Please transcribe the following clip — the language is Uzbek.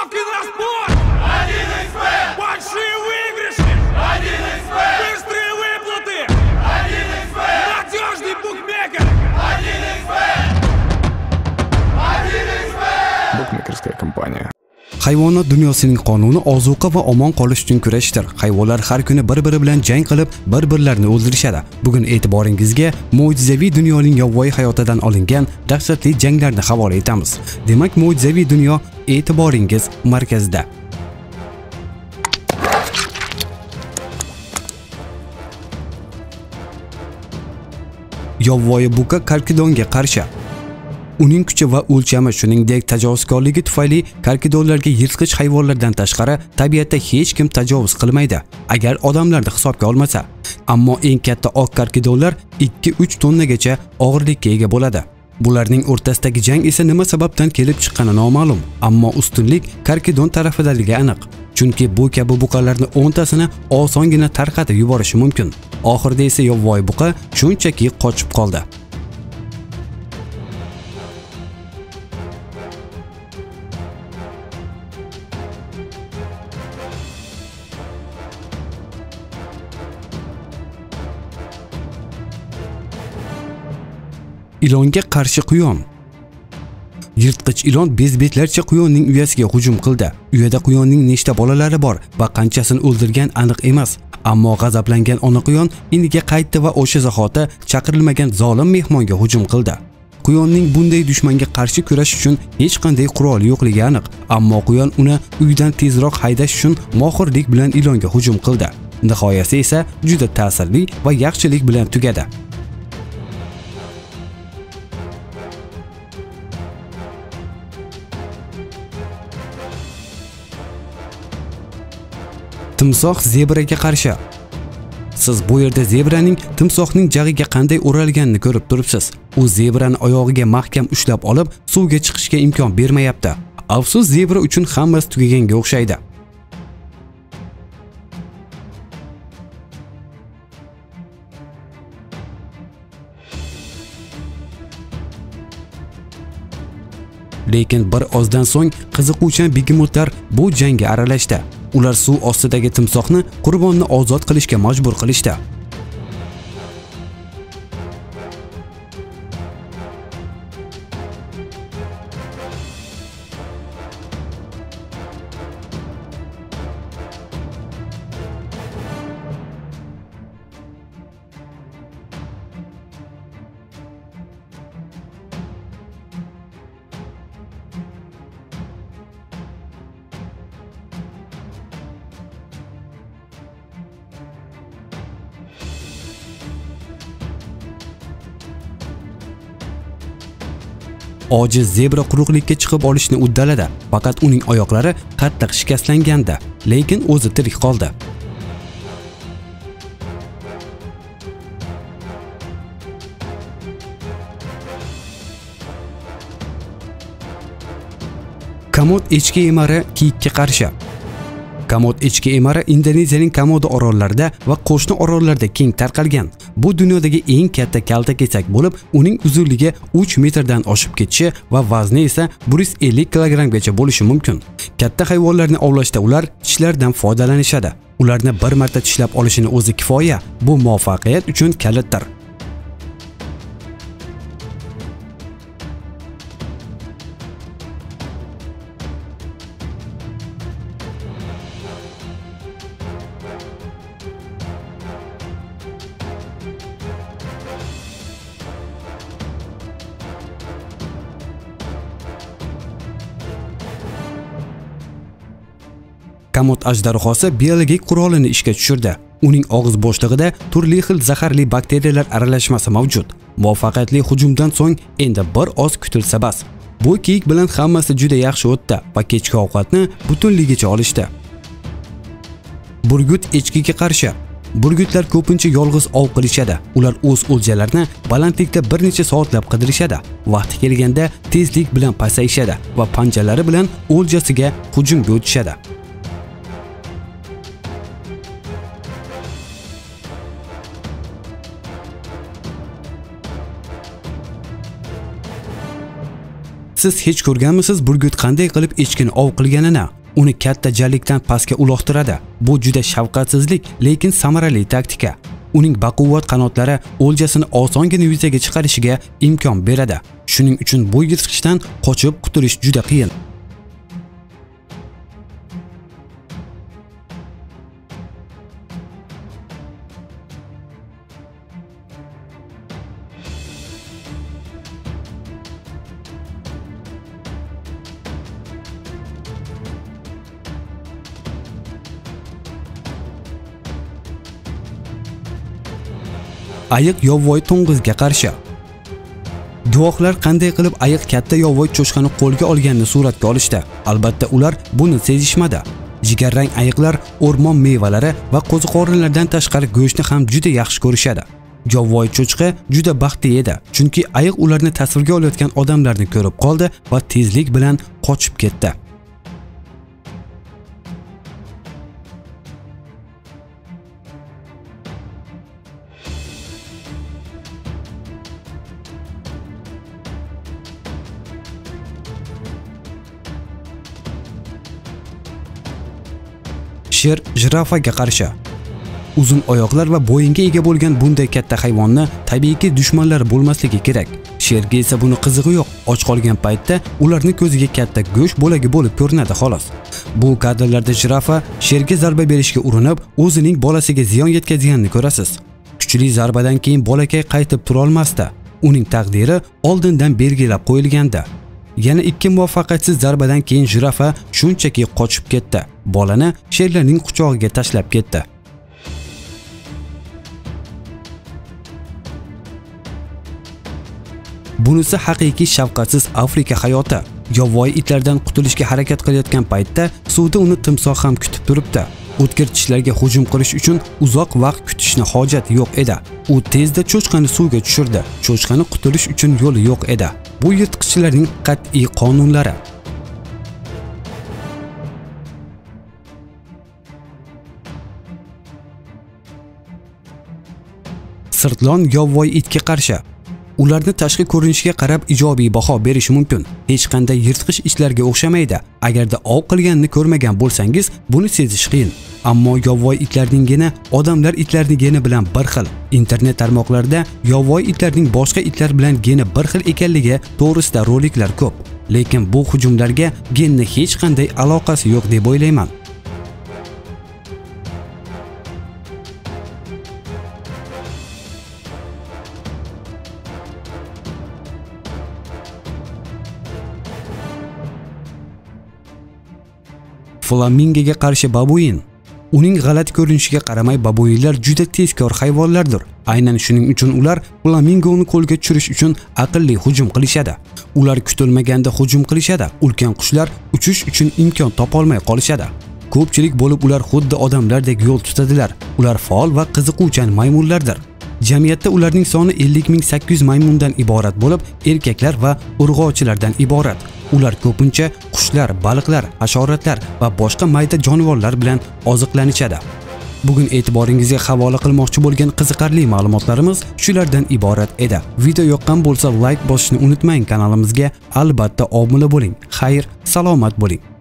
Ставки на спорт! 1xBet! Большие выигрыши! 1xBet! Быстрые выплаты! 1xBet! Надежный букмекер! 1xBet! 1xBet! Bukmekerskaya kompaniya. Hayvonot dunyosining qonuni ozuqa va omon qolish uchun kurashdir. Hayvonlar har kuni bir-biri bilan jang qilib, bir-birlarini o'ldirishadi. Bugun e'tiboringizga mo'jizaviy dunyoning yovvoyi hayotidan olingan dahshatli janglarni havola etamiz. Demak, mo'jizaviy dunyo e'tiboringiz markazida. Yovvoyi buqa karkidonga qarshi. Uning kuchi va o'lchami, shuningdek tajovuzkorligi tufayli karkidonlarga yirtqich hayvonlardan tashqari tabiatda hech kim tajovuz qilmaydi, agar odamlarni hisobga olmasa. Ammo eng katta oq karkidonlar 2-3 tonnagacha og'irlikka ega bo'ladi. Bularning o'rtasidagi jang esa nima sababdan kelib chiqqani noma'lum, ammo ustunlik karkidon tarafidaligi aniq. Chunki bu kabi buqalarni 10 tasini osongina tarqatib yuborishi mumkin. Oxirida esa yovvoyi buqa shunchaki qochib qoldi. Ilonga qarshi quyon. Yirtqich ilon bezbetlarcha quyonning uyasiga hujum qildi. Uyada quyonning nechta bolalari bor va qanchasini o'ldirgan aniq emas. Ammo g'azablangan ona quyon iniga qaytdi va o'sha zahoti chaqirilmagan zolim mehmonga hujum qildi. Quyonning bunday dushmanga qarshi kurash uchun hech qanday qurol yo'qligi aniq. Ammo quyon uni uydan tezroq haydash uchun mohirlik bilan ilonga hujum qildi. Nihoyasi esa juda ta'sirli va yaxshilik bilan tugadi. Timsoh zebraga qarshi. Siz bu yerda zebraning timsohning jag'iga qanday o'ralganini ko'rib turibsiz. U zebrani oyog'iga mahkam ushlab olib, suvga chiqishga imkon bermayapti. Afsus, zebra uchun hammasi tugaganga o'xshaydi. Lekin bir ozdan so'ng qiziquvchan begemotlar bu jangga aralashdi. Ular suv ostidagi timsohni qurbonni ozod qilishga majbur qilishdi. Ojiz zebra quruqlikka chiqib olishni uddaladi, faqat uning oyoqlari qattiq shikastlangandi, lekin o'zi tirik qoldi. Kamod echki emari kiyikka qarshi. Kamod echki emari Indoneziyaning Komodo orollarida va qo'shni orollarda keng tarqalgan. Bu dunyodagi eng katta kaltakesak bo'lib, uning uzunligi 3 metrdan oshib ketishi va vazni esa 150 kilogrammgacha bo'lishi mumkin. Katta hayvonlarni ovlashda ular tishlaridan foydalanishadi. Ularni bir marta tishlab olishini o'zi kifoya. Bu muvaffaqiyat uchun kalitdir. Kamod ajdarhosi biologik qurolini ishga tushirdi. Uning og'iz bo'shlig'ida turli xil zaharli bakteriyalar aralashmasi mavjud. Muvaffaqiyatli hujumdan so'ng endi bir oz kutilsa bas. Bu kiyik bilan hammasi juda yaxshi o'tdi va kechki ovqatni butunligicha olishdi. Burgut echkiga qarshi. Burgutlar ko'pincha yolg'iz ov qilishadi. Ular o'z o'ljalarini balandlikda bir necha soatlab qidirishadi. Vaqti kelganda tezlik bilan pasayishadi va panjalari bilan o'ljasiga hujumga o'tishadi. Siz hech ko'rganmisiz burgut qanday qilib echkini ov qilganini? uni katta jarlikdan pastga uloqtiradi. Bu juda shafqatsizlik, lekin samarali taktika. Uning baquvvat qanotlari o'ljasini osongina yuzaga chiqarishiga imkon beradi. Shuning uchun bu yirtqichdan qochib qutulish juda qiyin. Ayiq yovvoyi to'ng'izga qarshi. Guvohlar qanday qilib ayiq katta yovvoyi cho'chqani qo'lga olganini suratga olishdi. Albatta ular buni sezishmadi. Jigarrang ayiqlar o'rmon mevalari va qo'ziqorinlardan tashqari go'shtni ham juda yaxshi ko'rishadi. Yovvoyi cho'chqa juda baxtli edi, chunki ayiq ularni tasvirga olayotgan odamlarni ko'rib qoldi va tezlik bilan qochib ketdi. Sher jirafaga qarshi. Uzun oyoqlar va bo'yinga ega bo'lgan bunday katta hayvonni tabiiyki dushmanlar bo'lmasligi kerak. Sherga esa buni qizig'i yo'q. Och qolgan paytda ularning ko'ziga katta go'sht bo'lagi bo'lib ko'rinadi xolos. Bu kadrlarda jirafa sherga zarba berishga urinib, o'zining bolasiga ziyon yetkazganini ko'rasiz. Kuchli zarbadan keyin bolakay qaytib tura olmasdi. Uning taqdiri oldindan belgilab qo'yilgandi. Yana ikki muvaffaqiyatsiz zarbadan keyin jirafa shunchaki qochib ketdi. Bolani sherlarning quchog'iga tashlab ketdi. Bunisi haqiqiy shafqatsiz Afrika hayoti. Yovvoyi itlardan qutulishga harakat qilayotgan paytda suvda uni timsoh ham kutib turibdi. O'tkir tishlarga hujum qilish uchun uzoq vaqt kutishni hojat yo'q edi. U tezda cho'chqani suvga tushirdi. Cho'chqani qutulish uchun yo'li yo'q edi. Bu yirtqichlarning qat'iy qonunlari. Sirtlon yovvoyi itga qarshi. Ularni tashqi ko'rinishiga qarab ijobiy baho berish mumkin. Hech qanday yirtqich itlarga o'xshamaydi. Agarda ov qilganini ko'rmagan bo'lsangiz, buni sezish qiyin. Ammo yovvoyi itlarning geni odamlar itlarning geni bilan bir xil. Internet tarmoqlarida yovvoyi itlarning boshqa itlar bilan geni bir xil ekanligi to'g'risida roliklar ko'p. Lekin bu hujumlarga genni hech qanday aloqasi yo'q deb o'ylayman. Flamingoga qarshi babuin. Uning g'alati ko'rinishiga qaramay babuinlar juda tezkor hayvonlardir. Aynan shuning uchun ular flamingoni qo'lga tushirish uchun aqlli hujum qilishadi. Ular kutilmaganda hujum qilishadi. Ulkan qushlar uchish uchun imkon topolmay qolishadi. Ko'pchilik bo'lib ular xuddi odamlardek yo'l tutadilar. Ular faol va qiziquvchan maymunlardir. Jamiyatda ularning soni 50.800 maymundan iborat bo'lib, erkaklar va urg'ovchilardan iborat. Ular ko'pincha qushlar, baliqlar, hasharotlar va boshqa mayda jonivorlar bilan oziqlanishadi. Bugun e'tiboringizga havola qilmoqchi bo'lgan qiziqarli ma'lumotlarimiz shulardan iborat edi. Video yoqqan bo'lsa like bosishni unutmang, kanalimizga albatta obuna bo'ling. Xayr, salomat bo'ling.